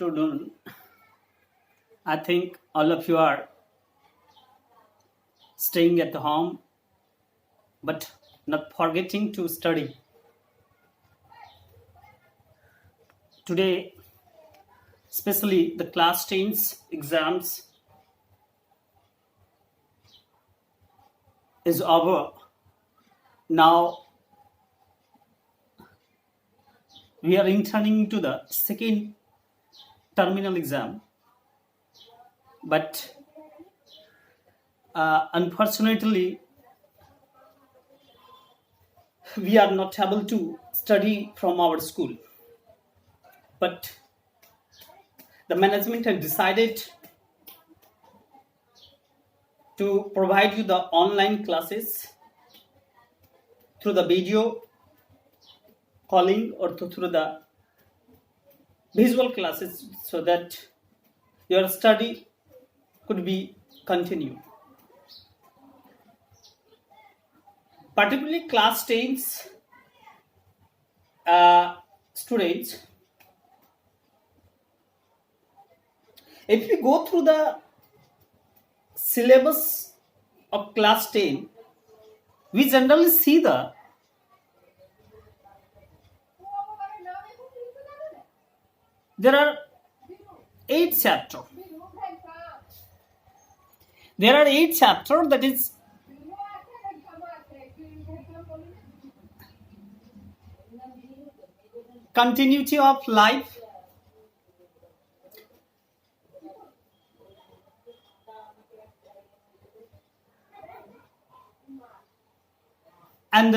afternoon. I think all of you are staying at home but not forgetting to study. Today, especially the class 10's exams is over. Now we are entering to the second terminal exam, but unfortunately we are not able to study from our school, but the management has decided to provide you the online classes through the video calling or through the visual classes so that your study could be continued. Particularly class 10's students, if you go through the syllabus of class 10, we generally see there are 8 chapters. There are 8 chapters, that is continuity of life, and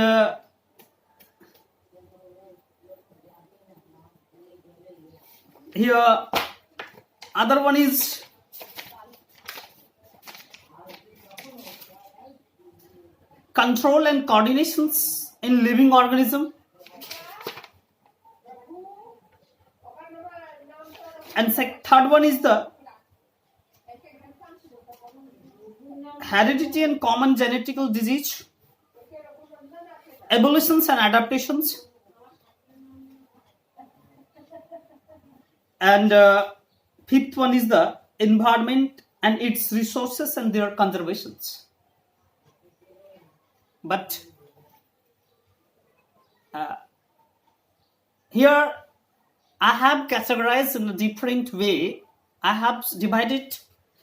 here other one is control and coordinations in living organism, and third one is the heredity and common genetical disease, evolutions and adaptations, and fifth one is the environment and its resources and their conservations. But here I have categorized in a different way. I have divided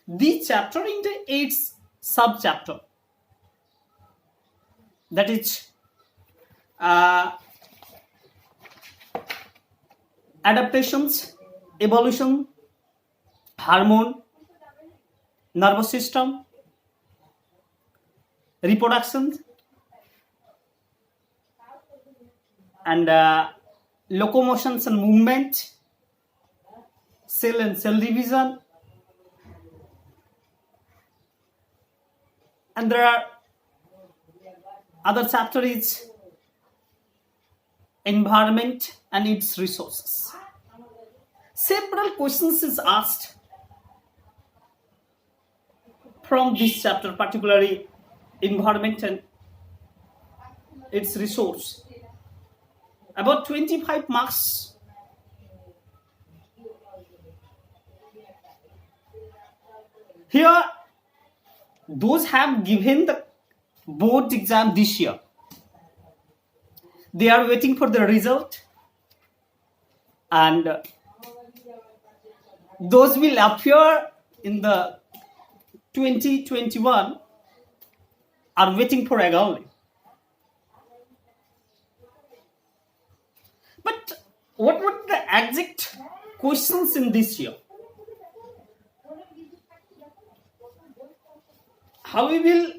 the chapter into 8 sub-chapter. That is adaptations, evolution, hormone, nervous system, reproduction, and locomotions and movement, cell and cell division, and there are other chapter is environment and its resources. Several questions is asked from this chapter, particularly environment and its resource. About 25 marks. Here, those have given the board exam this year, they are waiting for the result, and those will appear in the 2021 are waiting for again. But what were the exact questions in this year? How we will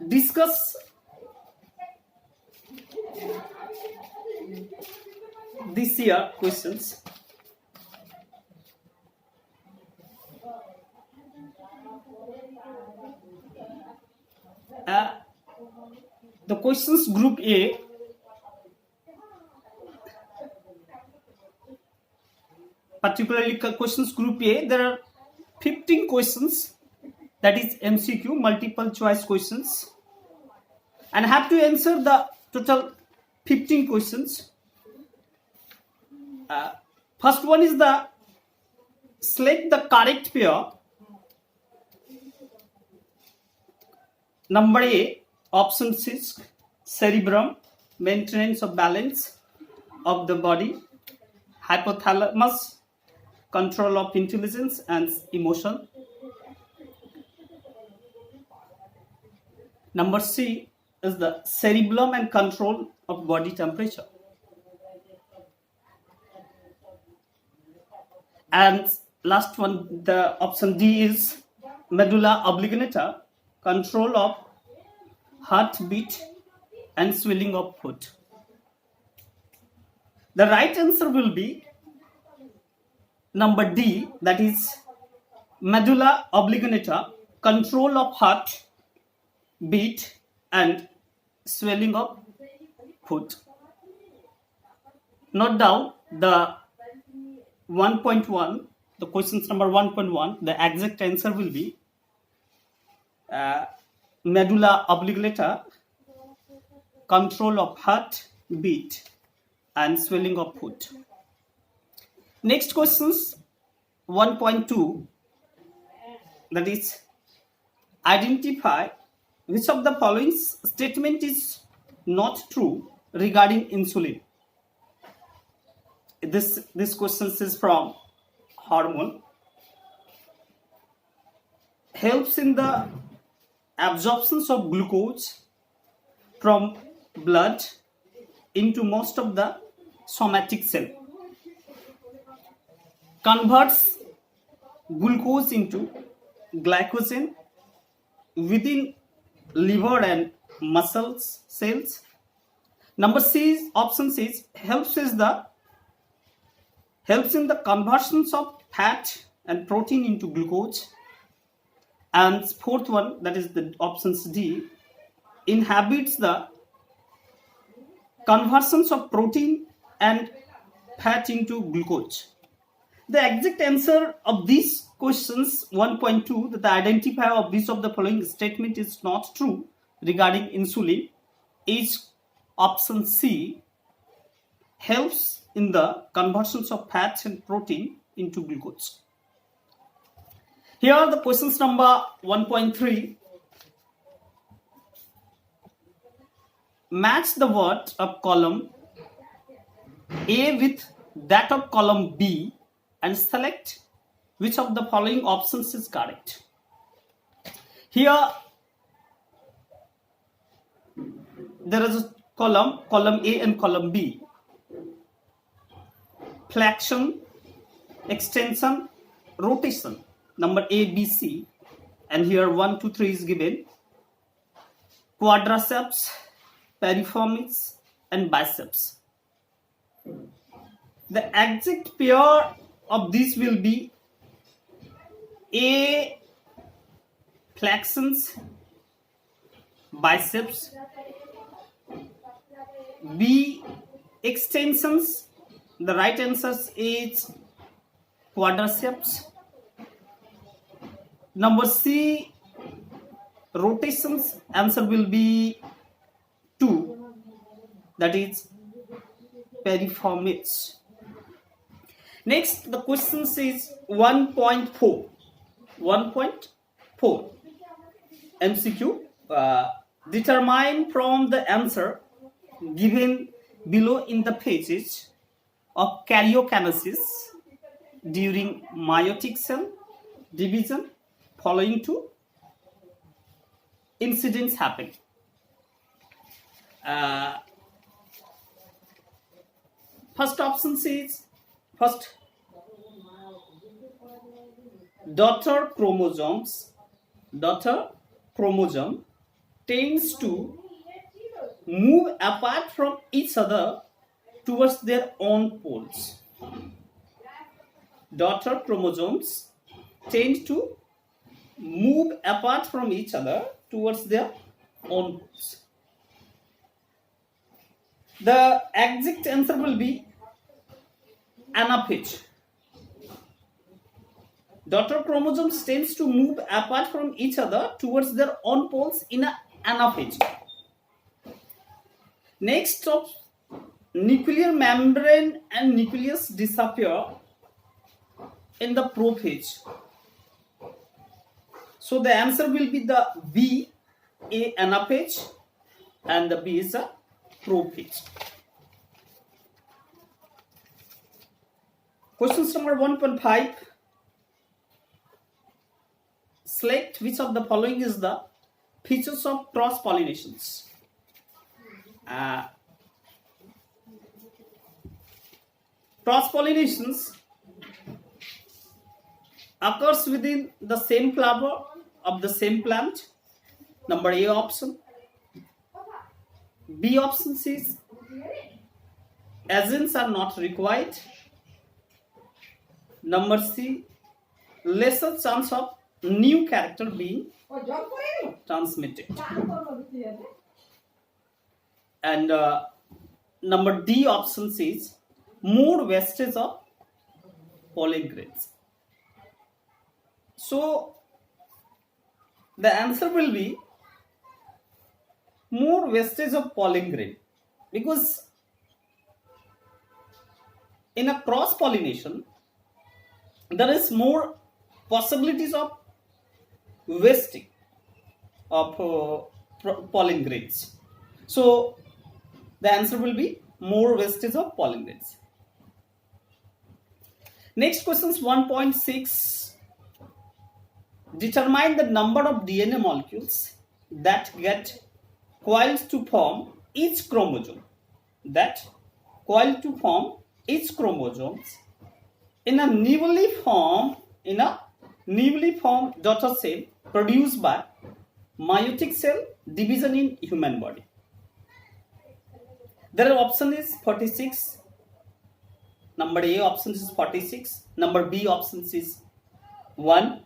discuss this year questions. The questions group A, particularly questions group A, there are 15 questions, that is MCQ, multiple choice questions, and have to answer the total 15 questions. First one is the select the correct pair. Number A, option is cerebrum, maintenance of balance of the body, hypothalamus, control of intelligence and emotion. Number C is the cerebellum and control of body temperature. And last one, the option D is medulla oblongata, control of heartbeat and swelling of foot. The right answer will be number D, that is medulla oblongata, control of heart beat and swelling of foot. Note down the 1.1, the questions number 1.1, the exact answer will be medulla oblongata, control of heart beat and swelling of foot. Next questions 1.2, that is identify which of the following statement is not true regarding insulin. This question is from hormone. Helps in the absorption of glucose from blood into most of the somatic cell. Converts glucose into glycogen within liver and muscles cells. Number C, option C is helps in the conversions of fat and protein into glucose. And fourth one, that is the options D, inhibits the conversions of protein and fat into glucose. The exact answer of these questions 1.2, that the identifier of which of the following statement is not true regarding insulin, is option C, helps in the conversions of fats and protein into glucose. Here are the questions number 1.3. Match the word of column A with that of column B and select which of the following options is correct. Here there is a column A and column B. Flexion, extension, rotation, number A, B, C, and here 1, 2, 3 is given. Quadriceps, piriformis, and biceps. The exact pair of these will be A, flexions, biceps, B, extensions. The right answer is quadriceps. Number C, rotations. Answer will be 2, that is piriformis. Next, the question says 1.4. 1.4 MCQ. Determine from the answer given below in the phases of karyokinesis during meiotic cell division following two incidents happen. First option says, first, daughter chromosome tends to move apart from each other towards their own poles. Daughter chromosomes tend to move apart from each other towards their own poles. The exact answer will be anaphase. Daughter chromosomes tends to move apart from each other towards their own poles in an anaphase. Next nuclear membrane and nucleus disappear in the prophage. So the answer will be the B, A, anaphase, and the B is a prophage. Questions number 1.5. Select which of the following is the features of cross pollinations. Cross pollinations occurs within the same flower of the same plant. Number A option. B option is agents are not required. Number C, lesser chance of new character being transmitted. And number D option is more wastage of pollen grains. So the answer will be more wastage of pollen grain, because in a cross pollination there is more possibilities of wasting of pollen grains. So the answer will be more wastage of pollen grains. Next question is 1.6. Determine the number of DNA molecules that get coiled to form each chromosome. In a newly formed daughter cell produced by meiotic cell division in human body. Their option is 46. Number A option is 46. Number B option is 1.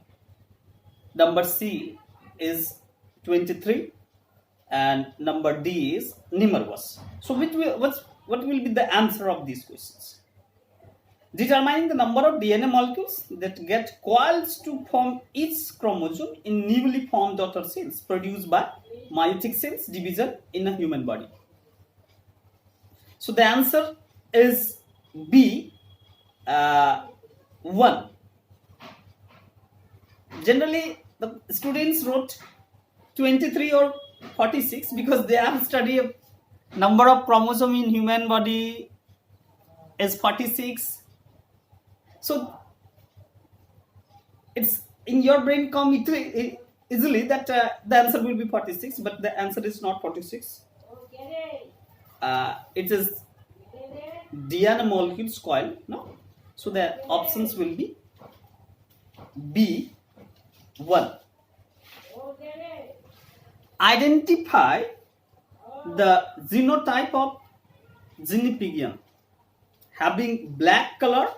Number C is 23. And number D is numerous. So what will be the answer of these questions? Determining the number of DNA molecules that get coiled to form each chromosome in newly formed daughter cells produced by meiotic cells division in a human body. So the answer is B, 1. Generally, the students wrote 23 or 46 because they have studied number of chromosome in human body is 46. So it's in your brain come easily that the answer will be 46, but the answer is not 46. It is DNA molecules coil. No, so the options will be B, 1. Identify the genotype of Zinnipigian having black color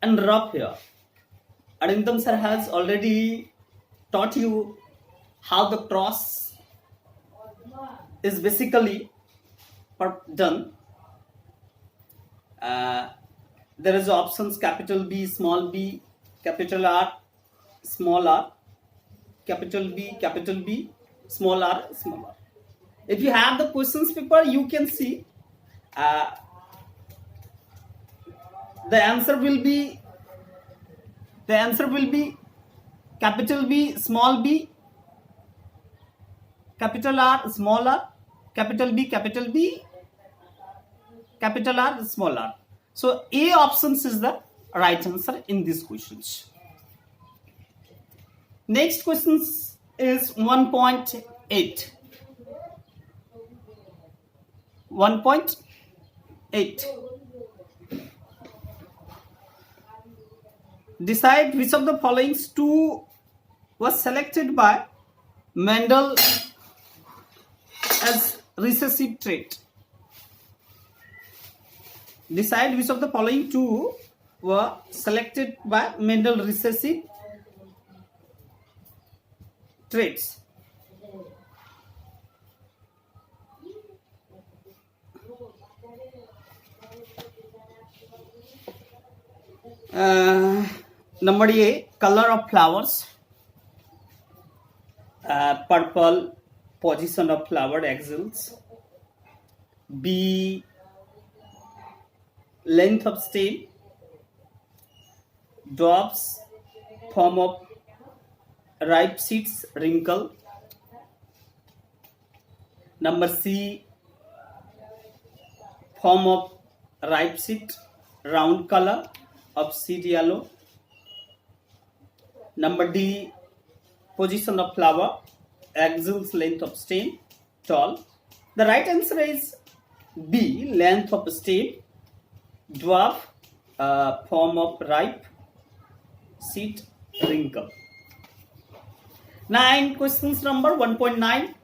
and rough hair. Arindam sir has already taught you how the cross is basically done. There is options capital B, small b, capital R, small r, capital B, small r, small r. If you have the questions paper, you can see the answer will be capital B, small b, capital R, small r, capital B, capital R, small r. So A options is the right answer in these questions. Next question is 1.8. 1.8. Decide which of the following two was selected by Mendel as recessive trait. Decide which of the following two were selected by Mendel recessive traits. Number A, color of flowers, purple, position of flower axils. B, length of stem. Dwarfs, form of ripe seeds, wrinkle. Number C, form of ripe seed, round color of seed yellow. Number D, position of flower, axils, length of stem, tall. The right answer is B, length of stem, dwarf, form of ripe seed, wrinkle. 9 questions number 1.9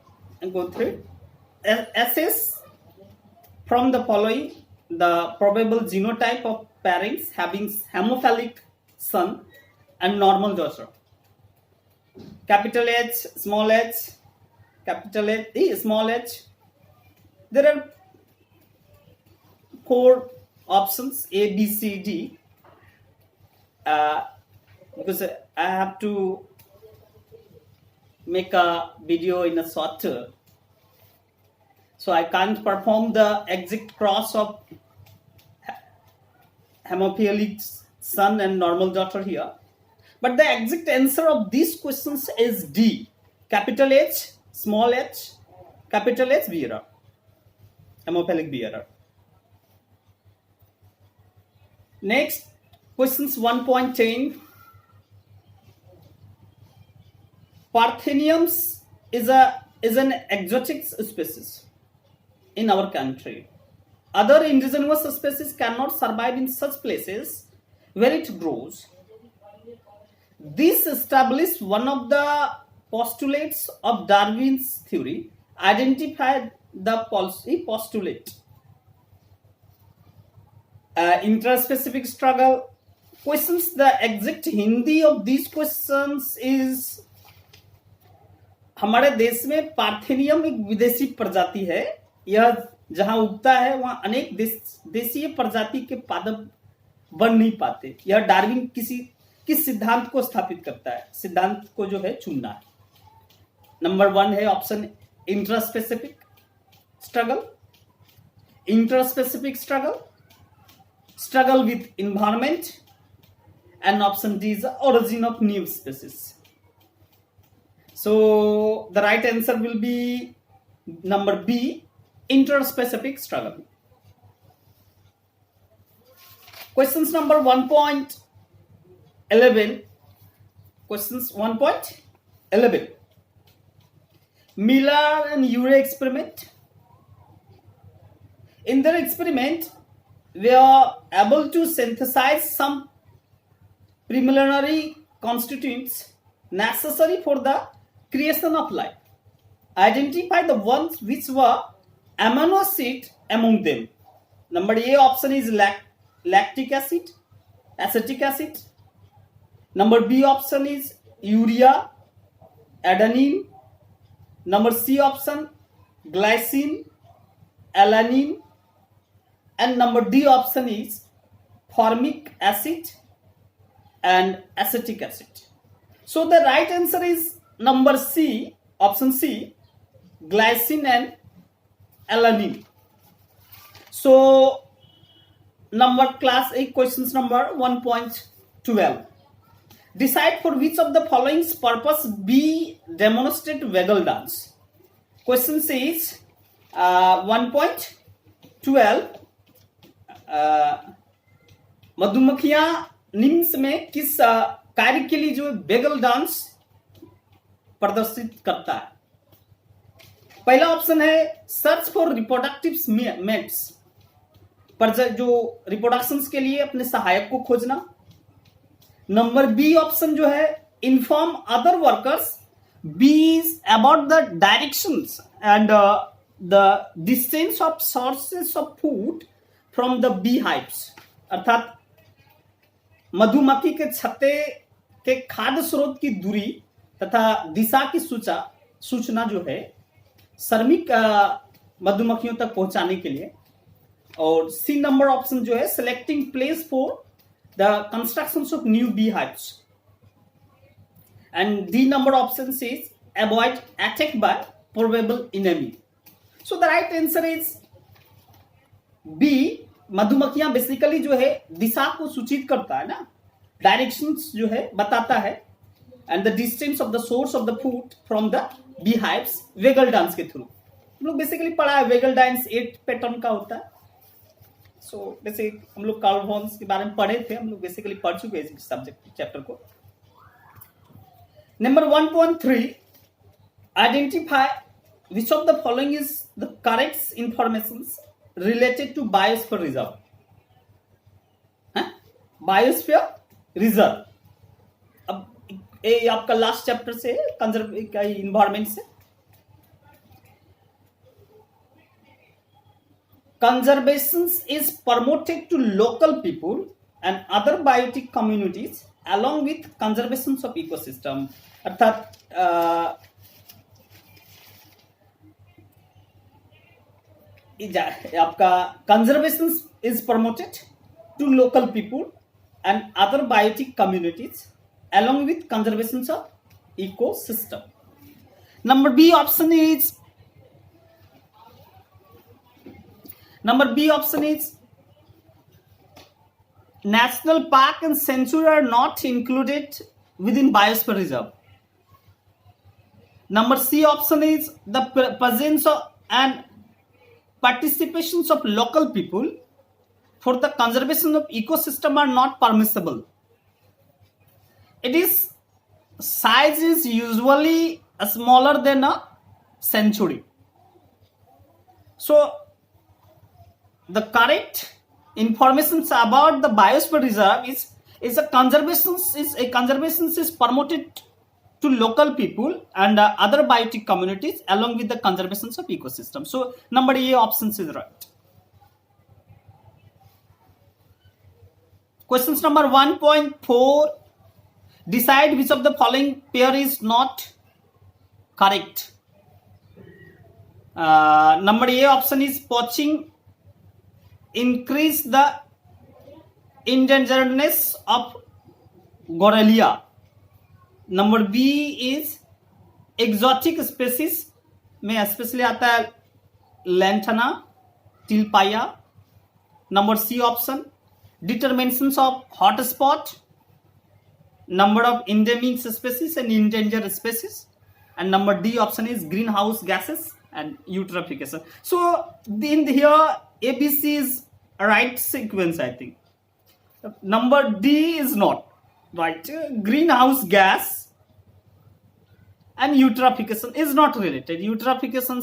and go through. Assess from the following the probable genotype of parents having hemophilic son and normal daughter. Capital H, small h, capital H, small h. There are 4 options A, B, C, D. Because I have to make a video in a shorter, so I can't perform the exact cross of hemophilic son and normal daughter here. But the exact answer of these questions is D, capital H, small h, capital H bearer, hemophilic bearer. Next, questions 1.10. Partheniums is an exotic species in our country. Other indigenous species cannot survive in such places where it grows. This established one of the postulates of Darwin's theory. Identify the postulate. Interspecific struggle. Questions, the exact Hindi of these questions is, हमारे देश में parthenium एक विदेशी प्रजाति है. यह जहां उगता है वहां अनेक देशीय प्रजाति के पादप बन नहीं पाते. यह डार्विन किस सिद्धांत को स्थापित करता है? सिद्धांत को जो है चुनना है. नंबर 1 है option intraspecific struggle. Intraspecific struggle with environment. And option D is origin of new species. So the right answer will be number B, interspecific struggle. Questions number 1.11. Questions 1.11. Miller and Urey experiment. In their experiment, they are able to synthesize some preliminary constituents necessary for the creation of life. Identify the ones which were amino acid among them. Number A option is lactic acid, acetic acid. Number B option is urea, adenine. Number C option glycine, alanine. And number D option is formic acid and acetic acid. So the right answer is number C, option C, glycine and alanine. So class A questions number 1.12. Decide for which of the following purpose B demonstrate waggle dance. Question says 1.12. मधुमक्खियां निम्न में किस कार्य के लिए जो vagal dance प्रदर्शित करता है? पहला ऑप्शन है सर्च फॉर रिप्रोडक्टिव मेट्स, पर जो रिप्रोडक्शंस के लिए अपने सहायक को खोजना. नंबर बी ऑप्शन जो है इन्फॉर्म अदर वर्कर्स बीज about the directions and the distance of sources of food from the bee hives. अर्थात मधुमक्खी के छत्ते के खाद्य स्रोत की दूरी तथा दिशा की सूचना जो है श्रमिक मधुमक्खियों तक पहुंचाने के लिए. और सी नंबर ऑप्शन जो है selecting place for the construction of new bee hives. And D number option is avoid attack by probable enemy. So the right answer is B मधुमक्खियां बेसिकली जो है दिशा को सूचित करता है ना, डायरेक्शंस जो है बताता है, and the distance of the source of the food from the bee hives vagal dance के थ्रू। हम लोग बेसिकली पढ़ा है वेगल डांस 8 पैटर्न का होता है। सो जैसे हम लोग कार्ल वॉन्स के बारे में पढ़े थे, हम लोग बेसिकली पढ़ चुके हैं इस सब्जेक्ट चैप्टर को। Number 1.3, identify which of the following is the correct informations related to biosphere reserve? Biosphere reserve, अब ये आपका लास्ट चैप्टर से कंजर्व इन्वायरमेंट से। Conservation is promoted to local people and other biotic communities along with conservation of ecosystem, अर्थात आपका conservation is promoted to local people and other biotic communities along with conservation of ecosystem. Number B option is national park and sanctuary are not included within biosphere reserve. Number C option is the presence of and participations of local people for the conservation of ecosystem are not permissible. It is size is usually smaller than a sanctuary. So the correct information about the biosphere reserve is a conservation is promoted to local people and other biotic communities along with the conservation of ecosystem. So number A options is right. Questions number 1.4, decide which of the following pair is not correct. Number A option is poaching increase the endangeredness of Gorelia. Number B is exotic species में specially आता है लैंथना टिलपाया. Number C option, determinations of hotspot, number of endemic species and endangered species, and number D option is greenhouse gases and eutrophication. So in here ABC is right sequence, I think. Number D is not right. Greenhouse gas and eutrophication is not related. Eutrophication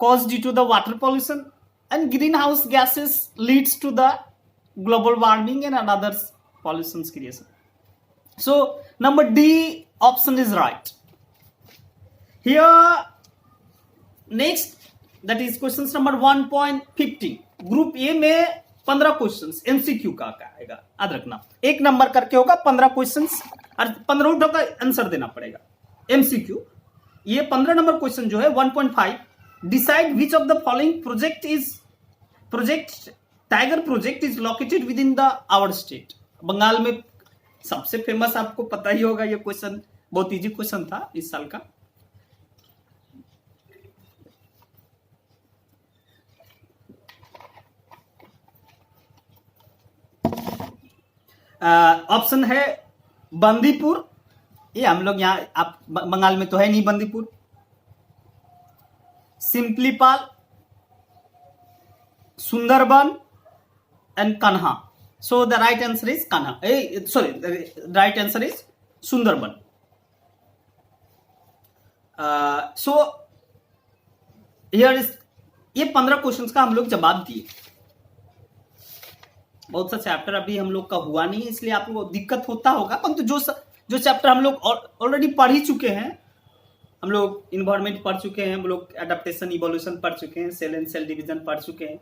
caused due to the water pollution, and greenhouse gases leads to the global warming and another pollutions creation. So number D option is right. Here next, that is questions number 1.50. Group A में 15 questions MCQ का आएगा, याद रखना. एक number करके होगा 15 questions और 15 का आंसर देना पड़ेगा. एमसीक्यू ये 15 नंबर क्वेश्चन जो है 1.5, decide which of the following project tiger project is located within the our state. Bengal में सबसे फेमस, आपको पता ही होगा, ये क्वेश्चन बहुत इजी क्वेश्चन था इस साल का. ऑप्शन है बंदीपुर, ये हम लोग यहाँ, आप बंगाल में तो है नहीं Bandipur. Similipal, Sundarban and Kanha. So the right answer is Kanha. Sorry, right answer is Sundarban. So here is, ये 15 क्वेश्चंस का हम लोग जवाब दिए. बहुत सा चैप्टर अभी हम लोग का हुआ नहीं है, इसलिए आप लोगों को दिक्कत होता होगा, परंतु जो चैप्टर हम लोग ऑलरेडी पढ़ ही चुके हैं, हम लोग इन्वायरमेंट पढ़ चुके हैं, हम लोग एडेप्टेशन इवोल्यूशन पढ़ चुके हैं, सेल एंड सेल डिवीजन पढ़ चुके हैं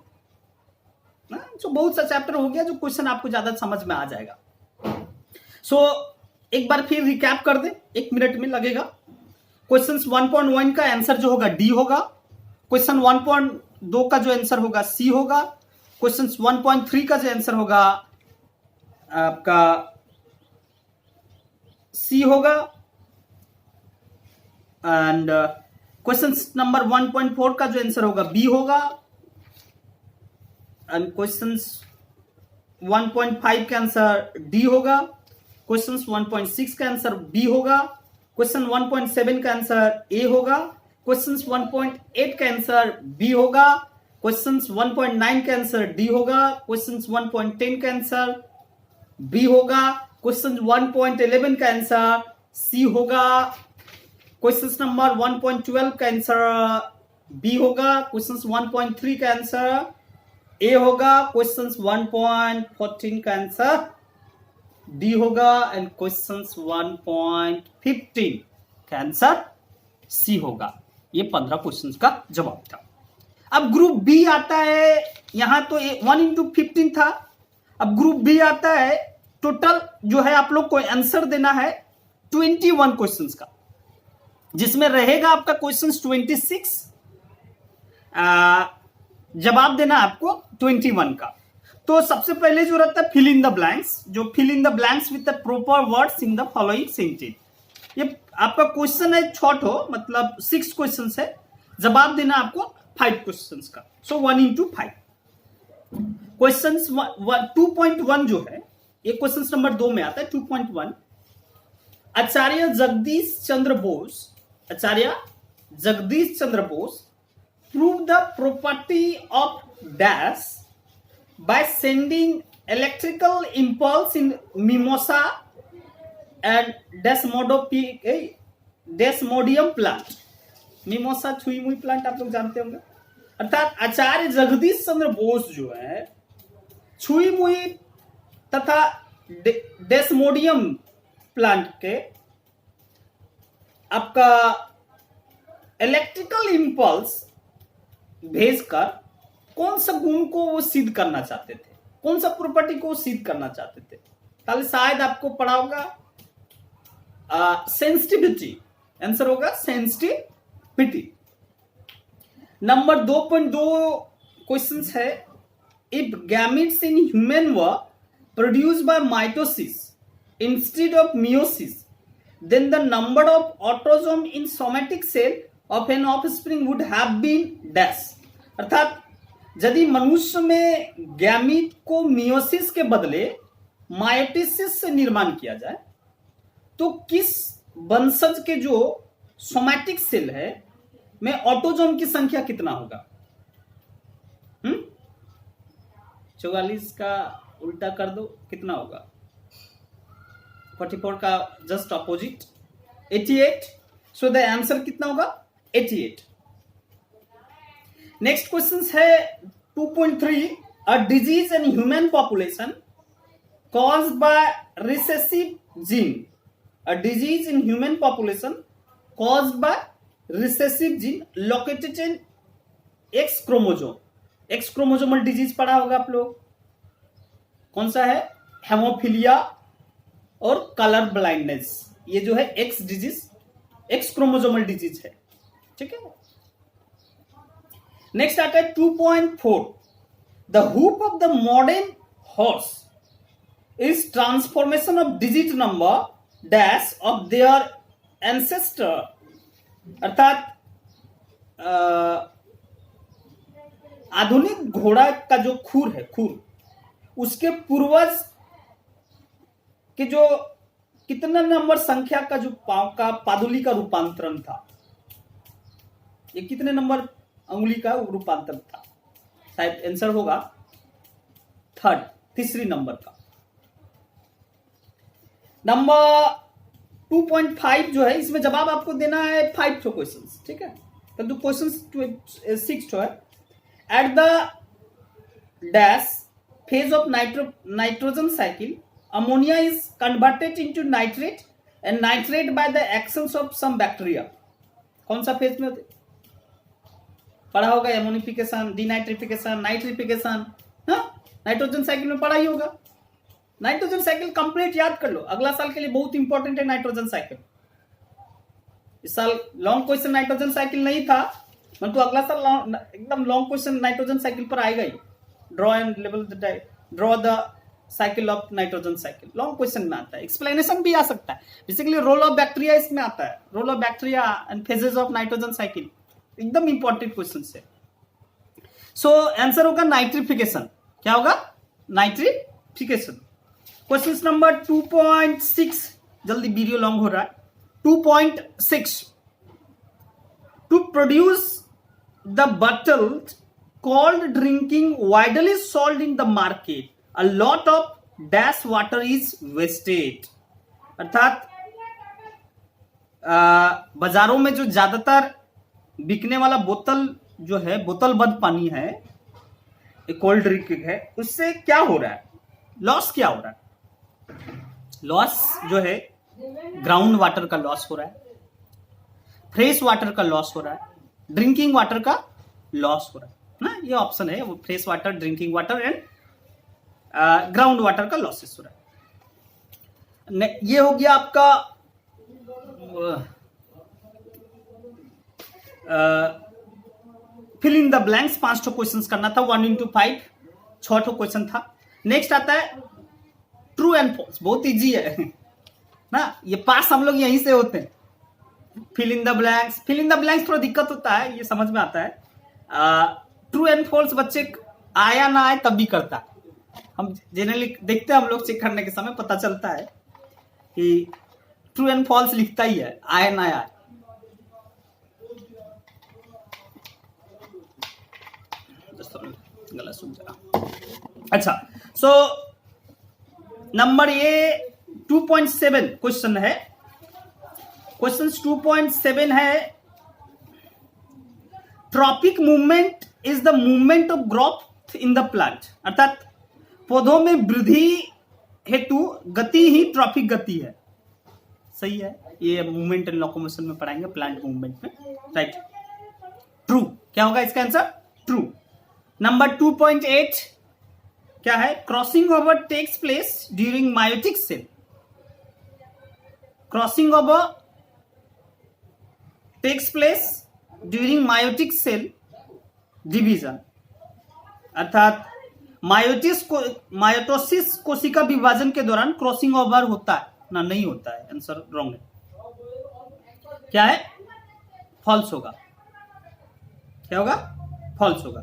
ना. जो बहुत सा चैप्टर हो गया, जो क्वेश्चन आपको ज्यादा समझ में आ जाएगा. सो एक बार फिर रिकैप कर दे, 1 मिनट में लगेगा. क्वेश्चन 1.1 का आंसर जो होगा डी होगा. क्वेश्चन 1.2 का जो आंसर होगा सी होगा. क्वेश्चन 1.3 का जो आंसर होगा आपका सी होगा. एंड क्वेश्चन नंबर 1.4 का जो आंसर होगा बी होगा. एंड क्वेश्चंस 1.5 का आंसर डी होगा, क्वेश्चंस 1.6 का आंसर बी होगा, क्वेश्चन 1.7 का आंसर ए होगा, क्वेश्चंस 1.8 का आंसर बी होगा, क्वेश्चंस 1.9 का आंसर डी होगा, क्वेश्चंस 1.10 का आंसर बी होगा, क्वेश्चन 1.11 का आंसर सी होगा, क्वेश्चन नंबर 1.12 का आंसर बी होगा, क्वेश्चन 1.3 का आंसर ए होगा, क्वेश्चन 1.14 का आंसर डी होगा एंड क्वेश्चन 1.15 का आंसर सी होगा। ये 15 क्वेश्चन का जवाब था। अब ग्रुप बी आता है, यहां तो 1 इंटू 15 था। अब ग्रुप बी आता है, टोटल जो है आप लोग को आंसर देना है 21 क्वेश्चंस का, जिसमें रहेगा आपका क्वेश्चन 26, जवाब देना आपको 21 का। तो सबसे पहले जो रहता है फिल इन द ब्लैंक्स, जो fill in the blanks with the proper words in the following sentence. ये आपका क्वेश्चन है शॉर्ट हो, मतलब 6 क्वेश्चन है, जवाब देना आपको 5 क्वेश्चन का। सो 1 इंटू 5 क्वेश्चन 2.1 जो है ये क्वेश्चन नंबर 2 में आता है। 2.1 आचार्य Jagdish Chandra Bose prove the property of dash by sending electrical impulse in mimosa and desmodium plant। Mimosa छुई मुई प्लांट आप लोग जानते होंगे। अर्थात आचार्य जगदीश चंद्र बोस जो है छुई मुई तथा डेस्मोडियम प्लांट के आपका इलेक्ट्रिकल इंपल्स भेजकर कौन सा गुण को वो सिद्ध करना चाहते थे, कौन सा प्रॉपर्टी को सिद्ध करना चाहते थे। ताले शायद आपको पढ़ा होगा सेंसिटिविटी, आंसर होगा सेंसिटिविटी। नंबर 2.2 क्वेश्चन है, if gametes in human were produced by mitosis instead of meiosis then the number of autosome in somatic cell of an offspring would have been dash। अर्थात यदि मनुष्य में gamete को meiosis के बदले मायोटिसिस से निर्माण किया जाए तो किस वंशज के जो सोमैटिक सेल है में ऑटोजोम की संख्या कितना होगा। 44 का उल्टा कर दो, कितना होगा? 44 का just opposite 88। So the answer कितना होगा? 88। नेक्स्ट क्वेश्चन है 2.3 a disease in human population caused by recessive gene. A disease in human population caused by recessive gene located in x chromosome. X chromosomal disease पढ़ा होगा आप लोग, कौन सा है? हेमोफीलिया और कलर ब्लाइंडनेस। ये जो है x disease, x chromosomal disease है, ठीक है। नेक्स्ट आता है 2.4 the hoop of the modern horse is transformation of digit number dash of their ancestor. अर्थात आधुनिक घोड़ा का जो खुर है, खुर उसके पूर्वज कि जो कितना नंबर संख्या का जो पांव का पादुली का रूपांतरण था, ये कितने नंबर अंगुली का रूपांतरण था? शायद आंसर होगा तीसरी नंबर का। नंबर 2.5 जो है इसमें जवाब आपको देना है 5 क्वेश्चंस, ठीक है। तो क्वेश्चन 6 है, at the dash phase of nitrogen cycle ammonia is converted into nitrate and nitrate by the actions of some bacteria। कौन सा फेज में होते पढ़ा होगा? Ammonification, denitrification, nitrification. Nitrogen cycle में पढ़ा ही होगा। नाइट्रोजन साइकिल कंप्लीट याद कर लो, अगला साल के लिए बहुत इंपॉर्टेंट है नाइट्रोजन साइकिल। इस साल लॉन्ग क्वेश्चन नाइट्रोजन साइकिल नहीं था, परंतु अगला साल एकदम लॉन्ग क्वेश्चन नाइट्रोजन साइकिल पर आएगा ही। Draw the cycle of nitrogen cycle long question में आता है, एक्सप्लेनेशन भी आ सकता है। बेसिकली रोल ऑफ बैक्टीरिया इसमें आता है, role of bacteria and phases of nitrogen cycle, एकदम इंपॉर्टेंट क्वेश्चन है। सो आंसर होगा नाइट्रिफिकेशन। क्या होगा? नाइट्रिफिकेशन। क्वेश्चन नंबर 2.6, जल्दी वीडियो लॉन्ग हो रहा है। 2.6, to produce the bottled cold drinking widely sold in the market a lot of dash water is wasted. अर्थात बाजारों में जो ज्यादातर बिकने वाला बोतल जो है, बोतल बंद पानी है, कोल्ड ड्रिंकिंग है, उससे क्या हो रहा है? लॉस क्या हो रहा है? लॉस जो है ग्राउंड वाटर का लॉस हो रहा है, फ्रेश वाटर का लॉस हो रहा है, ड्रिंकिंग वाटर का लॉस हो रहा है ना। ये ऑप्शन है, वो fresh water, drinking water and ground water का लॉसेस हो रहा है। ये हो गया आपका fill in the blanks. 5 question करना था, 1 into 5, 6 क्वेश्चन था। नेक्स्ट आता है ट्रू एंड फॉल्स, बहुत इजी है ना, ये पास हम लोग यहीं से होते हैं। Fill in the blanks, fill in the blanks थोड़ा दिक्कत होता है, ये समझ में आता है। ट्रू एंड फॉल्स बच्चे आया ना आए तब भी करता है, हम जनरली देखते हैं, हम लोग चेक करने के समय पता चलता है कि ट्रू एंड फॉल्स लिखता ही है, आए ना आए। गलत समझा। अच्छा, सो नंबर ये 2.7 क्वेश्चन है। क्वेश्चन 2.7 है, tropic movement is the movement of growth in the plant. अर्थात पौधों में वृद्धि हेतु गति ही ट्रॉपिक गति है। सही है, ये मूवमेंट एंड लोकोमोशन में पढ़ाएंगे, प्लांट मूवमेंट में, राइट। ट्रू क्या होगा इसका आंसर? ट्रू। नंबर 2.8 क्या है? Crossing over takes place during meiotic cell. Crossing over takes place during meiotic cell division. अर्थात मायोटोसिस कोशिका विभाजन के दौरान क्रॉसिंग ओवर होता है ना? नहीं होता है, आंसर रॉन्ग है। क्या है? फॉल्स होगा। क्या होगा? फॉल्स होगा।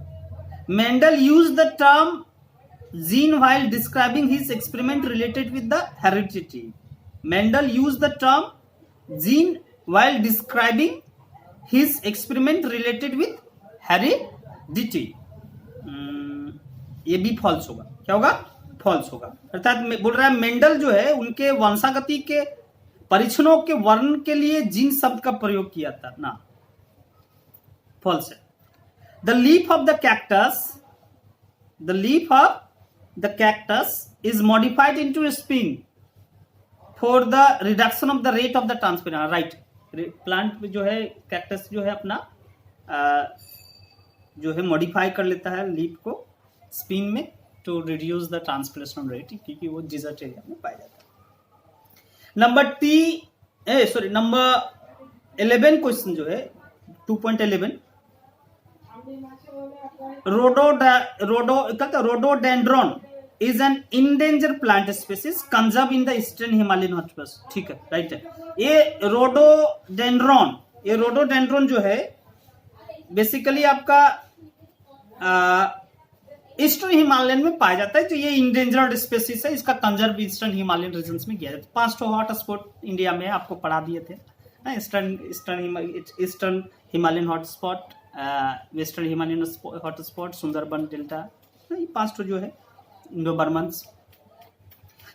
Mendel used the term gene while describing his experiment related with the heredity. Mendel used the term gene while describing his experiment related with heredity. ये भी फॉल्स होगा। क्या होगा? फॉल्स होगा। अर्थात बोल रहा है मेंडल जो है उनके वंशागति के परीक्षणों के वर्णन के लिए जीन शब्द का प्रयोग किया था ना? फॉल्स है। The leaf of the cactus is modified into a spin for the reduction of the rate of the transpiration. Right. Plant जो है, कैक्टस जो है अपना जो है मॉडिफाई कर लेता है लीफ को स्पिन में to reduce the transpiration rate, क्योंकि वो डिजर्ट एरिया में पाया जाता है। नंबर 11 क्वेश्चन जो है 2.11, rhododendron is an endanger plant species conserve in the eastern Himalayan hotspots. ठीक है, राइट है। ये रोडोडेंड्रॉन जो है बेसिकली आपका ईस्टर्न हिमालयन में पाया जाता है, तो ये इंडेंजर्ड स्पीसीज है। इसका कंजर्व ईस्टर्न हिमालयन रीजन में किया जाता है। 5 हॉटस्पॉट इंडिया में आपको पढ़ा दिए थे, eastern Himalayan hotspot, western Himalayan hotspot, Sundarban delta, ये 5 जो है इंडो बर्मन्स।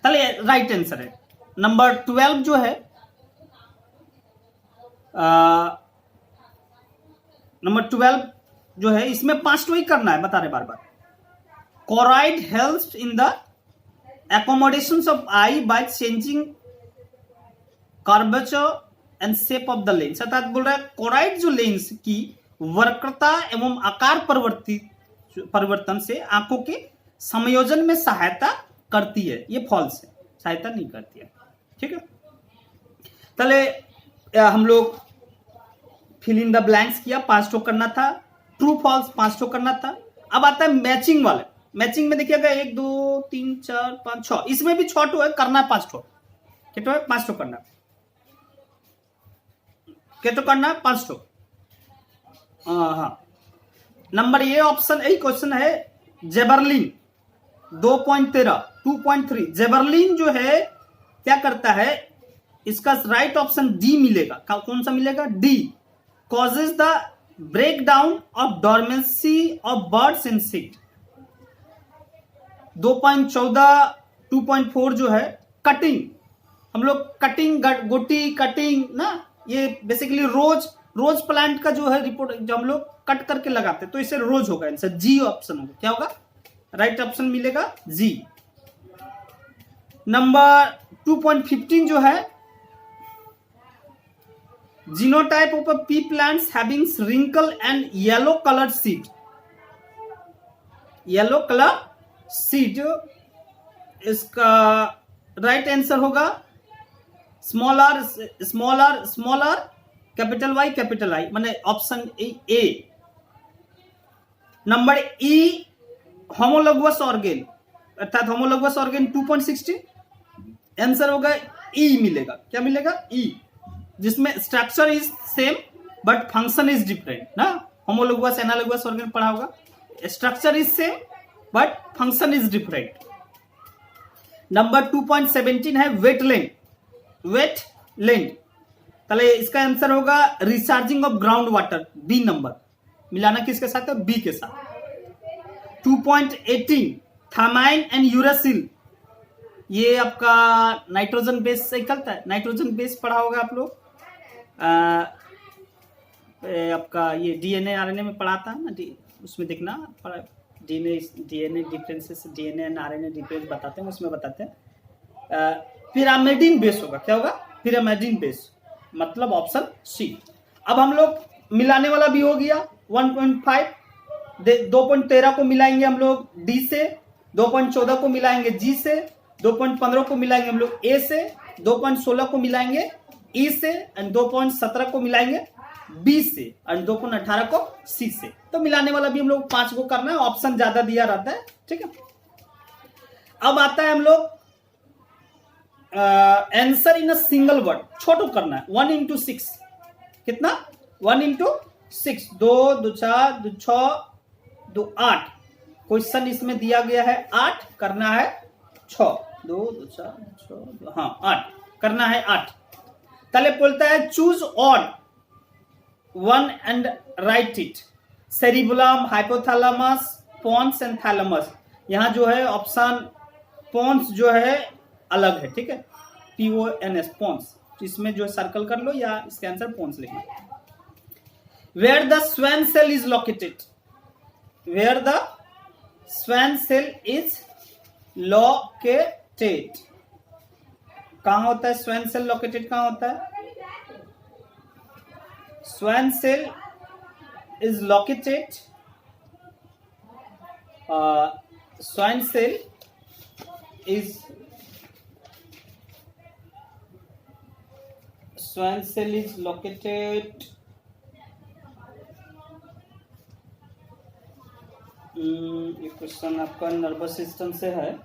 राइट आंसर है। नंबर 12 जो है नंबर 12 जो है इसमें 5 ही करना है, बता रहे बार बार। Choroid helps in the accommodations of eye by changing curvature and shape of the lens। अर्थात बोल रहा है कोराइड जो लेंस की वक्रता एवं आकार परिवर्तन से आंखों के समायोजन में सहायता करती है। ये फॉल्स है, सहायता नहीं करती है। ठीक है, चले हम लोग फिल इन द ब्लैंक्स किया, 5 करना था। ट्रू फॉल्स 5 करना था। अब आता है मैचिंग वाले। मैचिंग में देखिएगा 1 2 3 4 5 6, इसमें भी 6 है, करना है 5 कितना है? 5 करना है। कितना करना है? 5। हाँ, नंबर ये ऑप्शन, यही क्वेश्चन है। जेबरलिन 2.13 2.3 जेबरलिन जो है क्या करता है, इसका राइट ऑप्शन डी मिलेगा। कौन सा मिलेगा? D. Causes the break down of dormancy of birds in seed. 2.14 2.4 जो है कटिंग, हम लोग कटिंग गोटी कटिंग ना, ये बेसिकली रोज प्लांट का जो है रिपोर्ट जो हम लोग कट करके लगाते हैं, तो इसे रोज होगा, आंसर जी ऑप्शन होगा। क्या होगा? राइट ऑप्शन मिलेगा जी। नंबर 2.15 जो है genotype of pea plants having wrinkle and yellow coloured seed. Yellow colour seed, इसका राइट आंसर होगा small R capital Y capital I, माने option A. Number E homologous organ, अर्थात होमोलोगस ऑर्गेन 2.16, आंसर होगा E मिलेगा। क्या मिलेगा? E, जिसमें structure is same but function is different ना। होमोलोगस एनालोगस ऑर्गेन पढ़ा होगा, structure is same but function is different. Number 2.17 है वेटलैंड। ताहले इसका आंसर होगा recharging of ground water, B number. मिलाना किसके साथ है? बी के साथ। 2.18 थामाइन एंड यूरासिल, ये आपका नाइट्रोजन बेस से निकलता है। नाइट्रोजन बेस पढ़ा होगा आप लोग, आपका ये डीएनए आरएनए में पढ़ा था ना, उसमें देखना DNA differences, DNA and RNA difference बताते हैं, उसमें बताते हैं। पिरामिडिन बेस होगा। क्या होगा? पिरामिडिन बेस, मतलब ऑप्शन सी। अब हम लोग मिलाने वाला भी हो गया 1.5, 2.13 को मिलाएंगे हम लोग डी से, 2.14 को मिलाएंगे जी से, 2.15 को मिलाएंगे हम लोग ए से, 2.16 को मिलाएंगे ई से, एंड 2.17 को मिलाएंगे बी से, एंड 2.18 को सी से। तो मिलाने वाला भी हम लोग 5 को करना है, ऑप्शन ज्यादा दिया रहता है, ठीक है। अब आता है हम लोग answer in a single word, छोटो करना है। 1 into 6 कितना? 1 into 6, 2 2 4 2 6 2 8। क्वेश्चन इसमें दिया गया है 8, करना है 6, 2 2 4 6 2, हाँ 8 करना है 8। पहले बोलता है choose odd 1 and write it. Cerebellum, hypothalamus, pons and thalamus. यहां जो है ऑप्शन पोन्स जो है अलग है, ठीक है, PONS पोन्स, इसमें जो सर्कल कर लो या इसके आंसर पोन्स लिखना। Where the Schwann cell is located, where the Schwann cell is located, कहां होता है स्वैन सेल लोकेटेड? कहां होता है? Schwann cell is located, Schwann cell is Swan cell is located ये क्वेश्चन आपका नर्वस सिस्टम से है।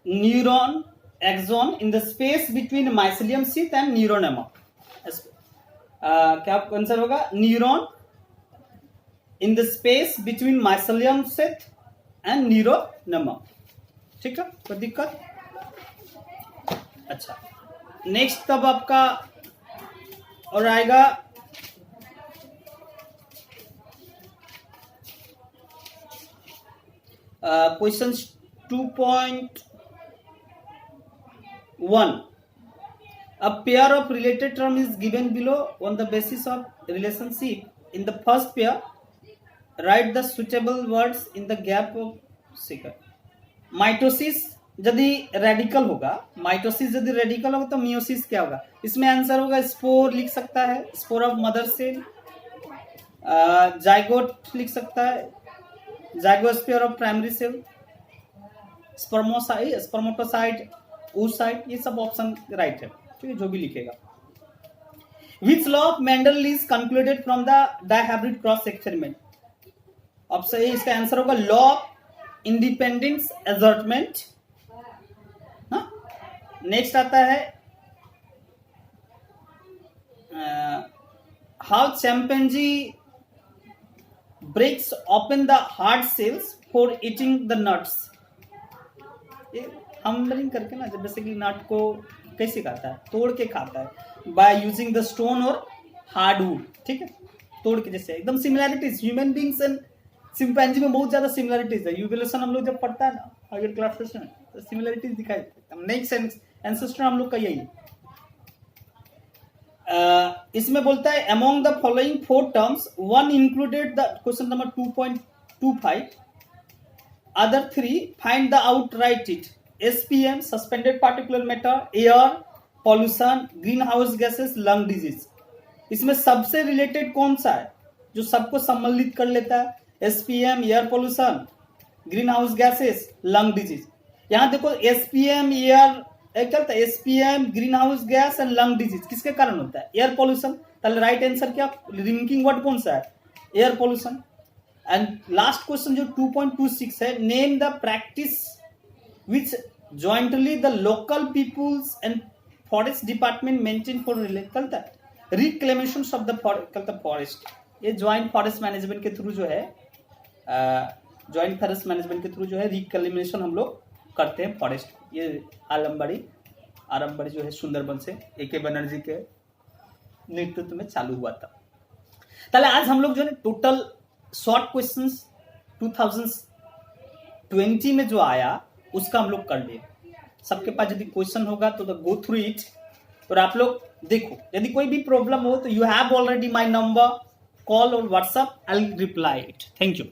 Neuron axon in the space between mycelium sheath and neurolemma. क्या आंसर होगा? Neuron in the space between mycelium sheath and neurolemma, ठीक है, कोई दिक्कत? अच्छा, नेक्स्ट तब आपका और आएगा question 2.1। A pair of related term is given below on the basis of relationship. In the first pair, write the suitable words in the gap of second. Mitosis यदि रेडिकल होगा, माइटोसिस यदि radical होगा तो meiosis क्या होगा? इसमें answer होगा spore लिख सकता है, spore of mother cell. Zygote लिख सकता है, zygosphere of primary cell. Spermocyte, spermatocyte, oocyte, ये सब ऑप्शन राइट है, ठीक है, जो भी लिखेगा। Which law of Mendel is concluded from the dihybrid cross experiment? Option A इसका आंसर होगा law of independence assortment. Next आता है how chimpanzee breaks open the hard shells for eating the nuts. ये हम्बरिंग करके ना, जब basically नट को कैसे खाता है, तोड़ के खाता है, बाय यूजिंग द स्टोन और हार्डवुड, ठीक है, तोड़ के। जैसे एकदम similarities human beings and chimpanzee में बहुत ज्यादा सिमिलैरिटीज है। यूवोल्यूशन हम लोग जब पढ़ता है ना हायर क्लासेस में, तो सिमिलैरिटीज दिखाई देती है। नेक्स्ट एंसेस्टर हम लोग का यही। इसमें बोलता है among the following 4 terms one included the, question number 2.25, other 3 find the out right it. SPM suspended particular matter, air pollution, green house gases, lung disease. इसमें सबसे रिलेटेड कौन सा है जो सबको सम्मिलित कर लेता है? SPM, air pollution, green house gases, lung disease. यहां देखो SPM, SPM, green house gas and lung disease किसके कारण होता है? Air pollution. ताहले राइट आंसर क्या, लिंकिंग वर्ड कौन सा है? Air pollution. And last question जो 2.26 है, name the practice which jointly the local peoples and forest department maintain for reclamations of the forest। ये ज्वाइंट फॉरेस्ट मैनेजमेंट के through जो है, ज्वाइंट फॉरेस्ट मैनेजमेंट के थ्रू जो है रिक्लेमेशन हम लोग करते हैं फॉरेस्ट। ये आरंबड़ी जो है सुंदरबन से AK बनर्जी के नेतृत्व में चालू हुआ था। ताहले आज हम लोग जो है टोटल शॉर्ट क्वेश्चंस 2020 में जो आया उसका हम लोग कर लिए। सबके पास यदि क्वेश्चन होगा तो गो थ्रू इट, और आप लोग देखो। यदि कोई भी प्रॉब्लम हो तो you have already my number, call और WhatsApp, I will reply it. Thank you.